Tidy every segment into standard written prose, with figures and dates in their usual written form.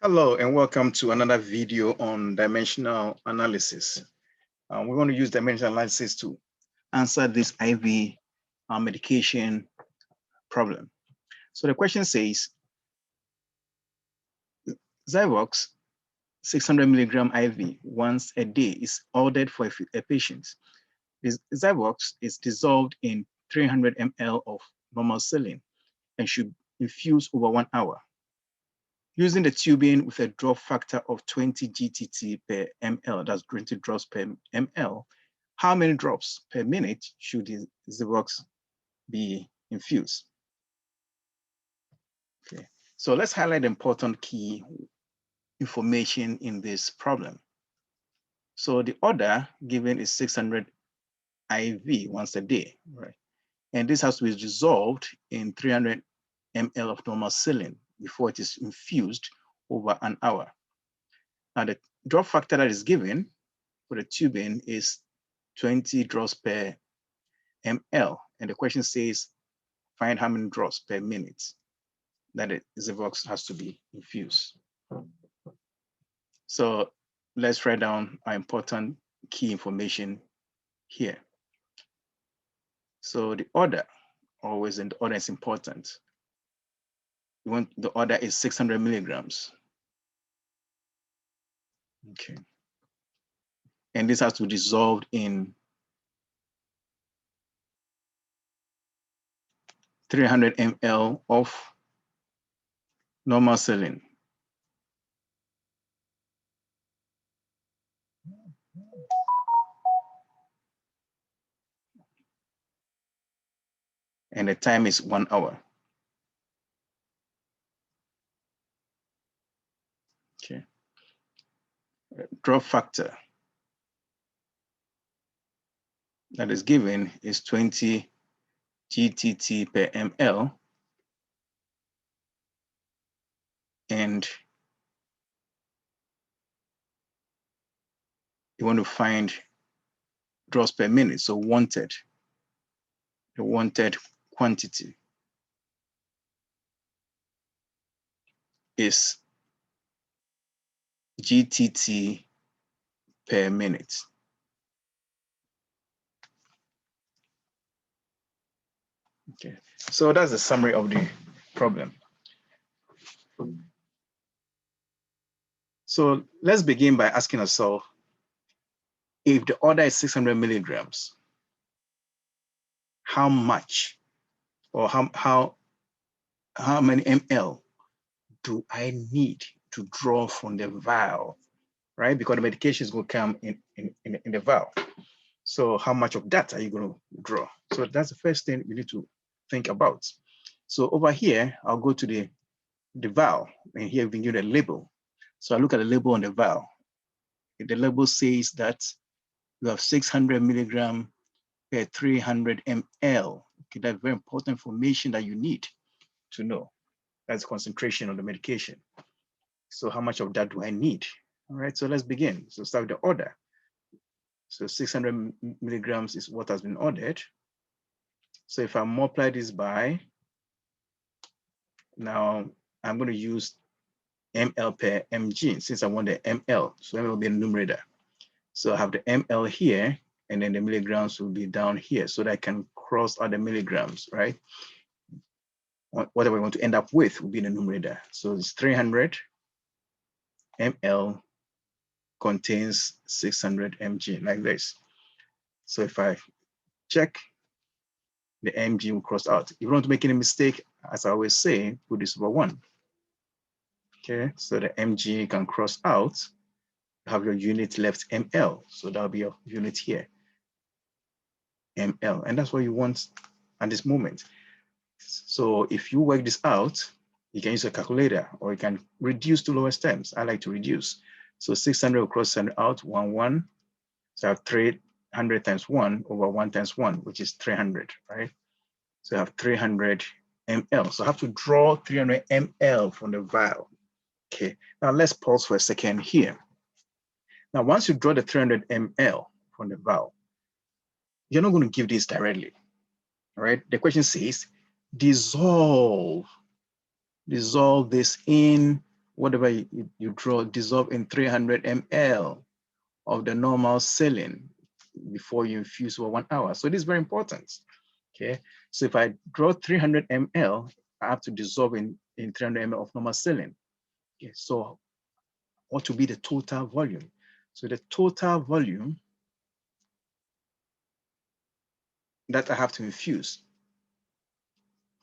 Hello and welcome to another video on dimensional analysis. We're going to use dimensional analysis to answer this IV medication problem. So the question says, Zyvox 600 milligram IV once a day is ordered for a patient. This Zyvox is dissolved in 300 ml of normal saline and should infuse over 1 hour. Using the tubing with a drop factor of 20 GTT per ml, that's 20 drops per ml, how many drops per minute should the Zyvox be infused? Okay, so let's highlight the important key information in this problem. So the order given is 600 IV once a day, right? And this has to be dissolved in 300 ml of normal saline before it is infused over 1 hour. Now the drop factor that is given for the tubing is 20 drops per ml. And the question says, find how many drops per minute that the Zyvox has to be infused. So let's write down our important key information here. So the order, always in the order is important. The order is 600 milligrams. Okay. And this has to be dissolved in 300 ml of normal saline. And the time is 1 hour. Okay. Drop factor that is given is 20 GTT per ml. And you want to find drops per minute, so the wanted quantity is GTT per minute. Okay, so that's the summary of the problem. So let's begin by asking ourselves, if the order is 600 milligrams, how much or how many ml do I need to draw from the vial, right? Because the medication is going to come in the vial. So how much of that are you going to draw? So that's the first thing you need to think about. So over here, I'll go to the vial, and here we can give a label. So I look at the label on the vial. The label says that you have 600 milligram per 300 ml. Okay, that's very important information that you need to know. That's concentration of the medication. So how much of that do I need? All right, so let's begin. So start with the order. So 600 milligrams is what has been ordered. So if I multiply this by, now I'm going to use ml per mg since I want the ml. So ml will be a numerator. So I have the ml here, and then the milligrams will be down here so that I can cross out the milligrams, right? Whatever I want to end up with will be in the numerator. So it's 300 ml contains 600 mg, like this. So if I check, the mg will cross out. If you don't want to make any mistake, as I always say, put this over 1. Okay, so the mg can cross out. You have your unit left, ml. So that'll be your unit here, ml. And that's what you want at this moment. So if you work this out, you can use a calculator, or you can reduce to lowest terms. I like to reduce. So 600 will cross 100 out, 1, 1. So I have 300 times 1 over 1 times 1, which is 300, right? So I have 300 ml. So I have to draw 300 ml from the vial. Okay, now let's pause for a second here. Now, once you draw the 300 ml from the vial, you're not going to give this directly, all right? The question says, dissolve this in whatever you draw, dissolve in 300 ml of the normal saline before you infuse for 1 hour. So this is very important. Okay, so if I draw 300 ml, I have to dissolve in 300 ml of normal saline. Okay, so what will be the total volume? So the total volume that I have to infuse,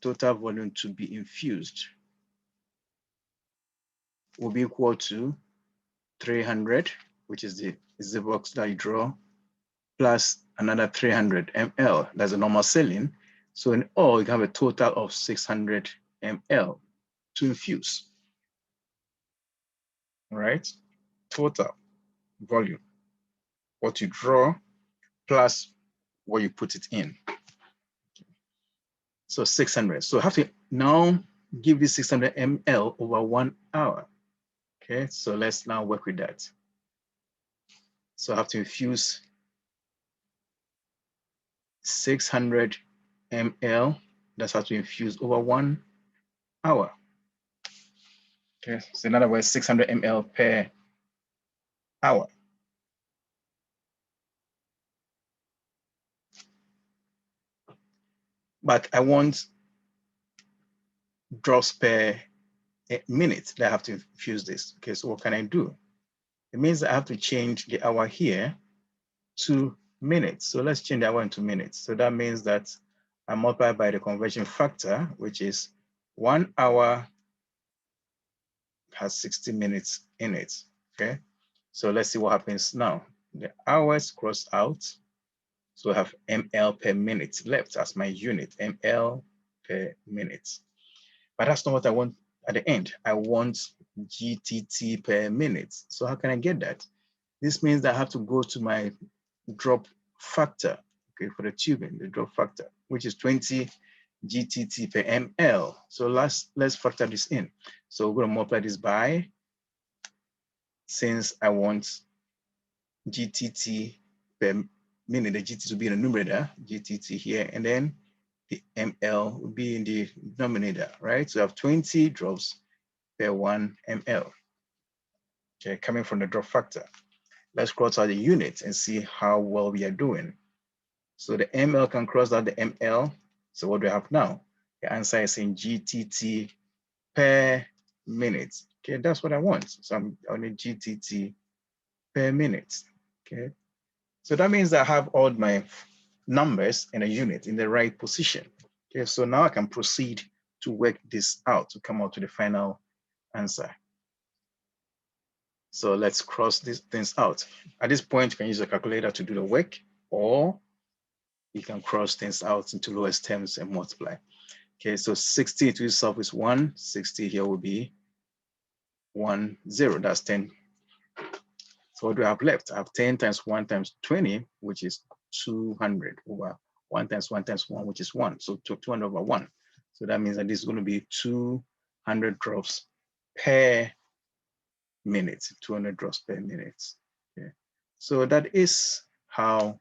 total volume to be infused, will be equal to 300, which is the box that you draw, plus another 300 ml, that's a normal saline. So in all, you have a total of 600 ml to infuse. All right, total volume, what you draw plus what you put it in. So 600. So I have to now give this 600 ml over 1 hour. Okay, so let's now work with that. So I have to infuse 600 ml. That's how to infuse over 1 hour. Okay, so in other words, 600 ml per hour. But I want drops per minute that I have to infuse this. Okay, so what can I do? It means I have to change the hour here to minutes. So let's change the hour into minutes. So that means that I multiply by the conversion factor, which is 1 hour has 60 minutes in it. Okay, so let's see what happens now. The hours cross out. So I have ml per minute left as my unit, ml per minute. But that's not what I want at the end. I want GTT per minute. So how can I get that? This means that I have to go to my drop factor, okay, for the tubing, the drop factor, which is 20 GTT per ml. So let's factor this in. So we're going to multiply this by, since I want GTT per minute, the GTT will be in the numerator, GTT here, and then the ml will be in the denominator, right? So I have 20 drops per 1 ml, okay, coming from the drop factor. Let's cross out the units and see how well we are doing. So the ml can cross out the ml. So what do we have now? The answer is in GTT per minute. Okay, that's what I want. So I'm on a GTT per minute. Okay, so that means I have all my numbers in a unit in the right position. Okay, so now I can proceed to work this out to come out to the final answer. So let's cross these things out. At this point, you can use a calculator to do the work, or you can cross things out into lowest terms and multiply. Okay, so 60 to itself is 1. 60 here will be 1, 0. That's 10. So what do I have left? I have 10 times 1 times 20, which is 200 over 1 times 1 times 1, which is 1. So 200 over 1. So that means that this is going to be 200 drops per minute, 200 drops per minute. Okay. So that is how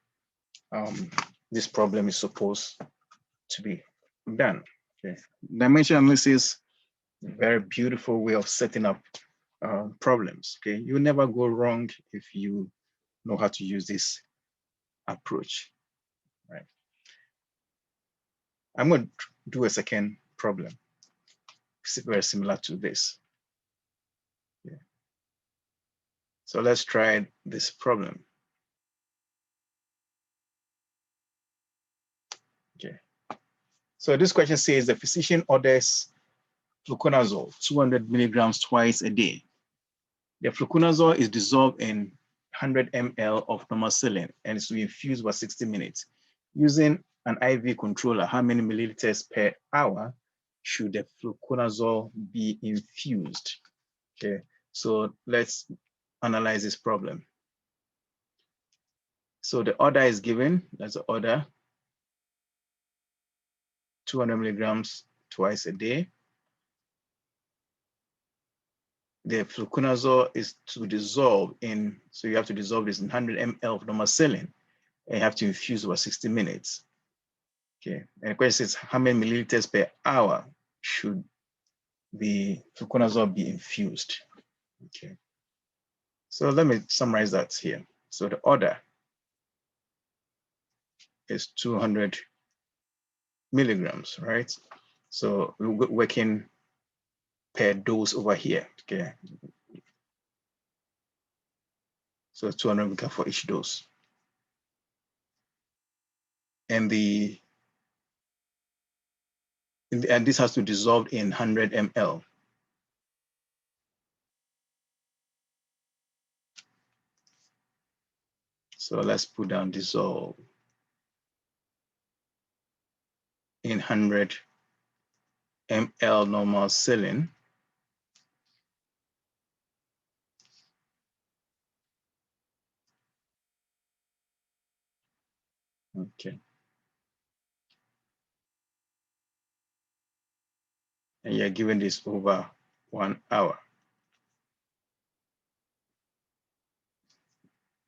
this problem is supposed to be done. Okay. Dimension analysis, very beautiful way of setting up problems. Okay, you never go wrong if you know how to use this approach. Right. I'm going to do a second problem, very similar to this. Yeah. So let's try this problem. Okay. So this question says the physician orders fluconazole 200 milligrams twice a day. The fluconazole is dissolved in 100 ml of normal saline and is to be infused for 60 minutes. Using an IV controller, how many milliliters per hour should the fluconazole be infused? Okay, so let's analyze this problem. So the order is given, that's the order, 200 milligrams twice a day. The fluconazole is to dissolve in, so you have to dissolve this in 100 ml of normal saline, and you have to infuse over 60 minutes. Okay, and the question is how many milliliters per hour should the fluconazole be infused. Okay. So let me summarize that here. So the order is 200 milligrams, right? So we're working per dose over here. Okay. So 200 milligrams for each dose. And and this has to dissolve in 100 ml. So let's put down dissolve in 100 ml normal saline. Okay. And you're given this over 1 hour.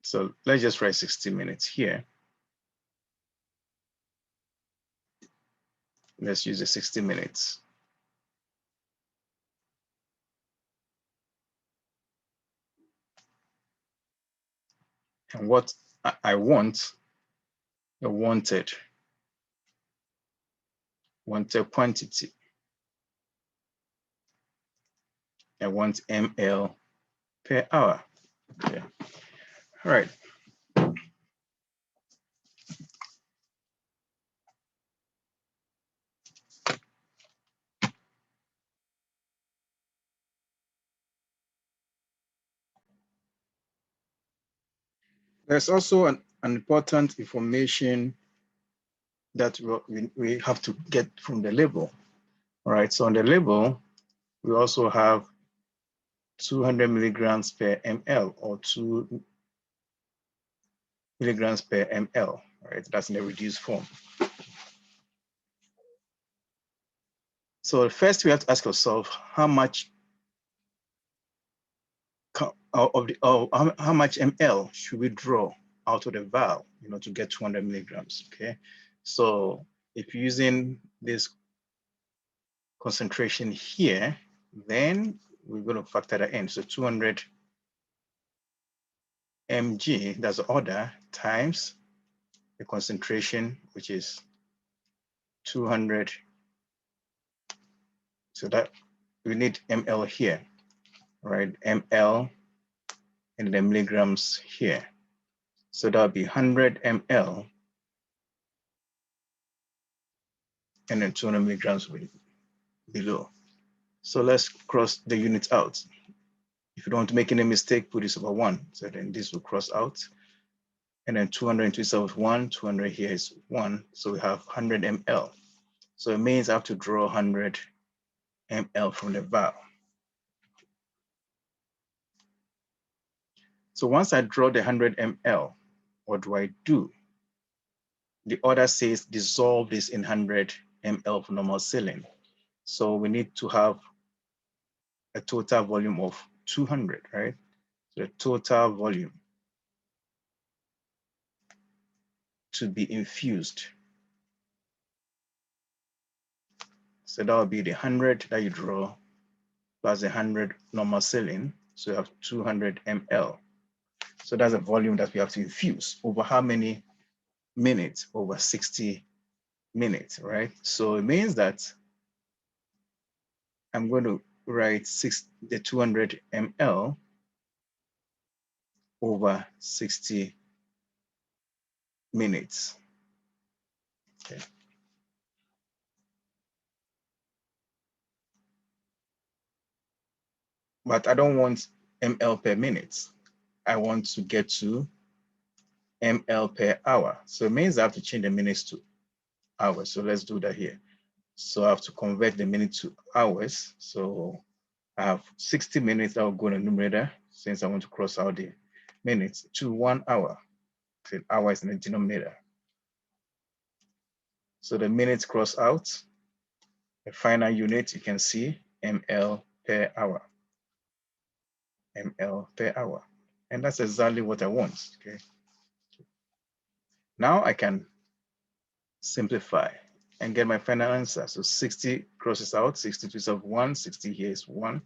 So let's just write 60 minutes here. Let's use the 60 minutes. And what I want, the wanted quantity. I want ml per hour. Okay. All right. There's also an important information that we have to get from the label. All right. So on the label, we also have 200 milligrams per ml or 2 milligrams per ml. Right. That's in a reduced form. So first we have to ask ourselves how much how much ml should we draw out of the vial, to get 200 milligrams. Okay. So if you're using this concentration here, then we're going to factor that in. So 200 mg, that's the order, times the concentration, which is 200. So that we need ml here, right? Ml and the milligrams here. So that'll be 100 ml and then 200 milligrams below. So let's cross the units out. If you don't want to make any mistake, put this over 1. So then this will cross out. And then 200 into itself is 1, 200 here is 1. So we have 100 ml. So it means I have to draw 100 ml from the vial. So once I draw the 100 ml, what do I do? The order says dissolve this in 100 ml of normal saline. So we need to have a total volume of 200, right? So the total volume to be infused. So that would be the 100 that you draw plus the 100 normal saline. So you have 200 ml. So that's a volume that we have to infuse over how many minutes? Over 60 minutes, right? So it means that I'm going to write the 200 ml over 60 minutes. Okay. But I don't want ml per minute. I want to get to ml per hour. So it means I have to change the minutes to hours. So let's do that here. So I have to convert the minute to hours. So I have 60 minutes that will go in the numerator since I want to cross out the minutes to 1 hour. So hours in the denominator. So the minutes cross out. The final unit you can see ml per hour. ml per hour. And that's exactly what I want. Okay. Now I can simplify. and get my final answer. So 60 crosses out, 62 is of 1, 60 here is 1.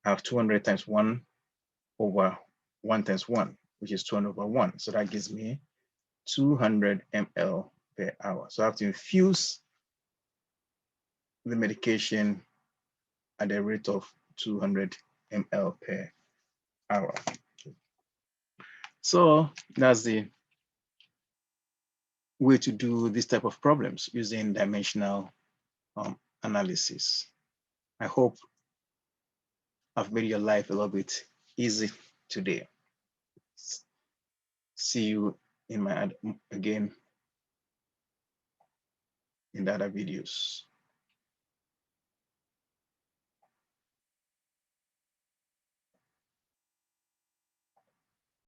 I have 200 times 1 over 1 times 1, which is 200 over 1. So that gives me 200 ml per hour. So I have to infuse the medication at the rate of 200 ml per hour. So that's the way to do this type of problems using dimensional analysis. I hope I've made your life a little bit easy today. See you in my again in the other videos.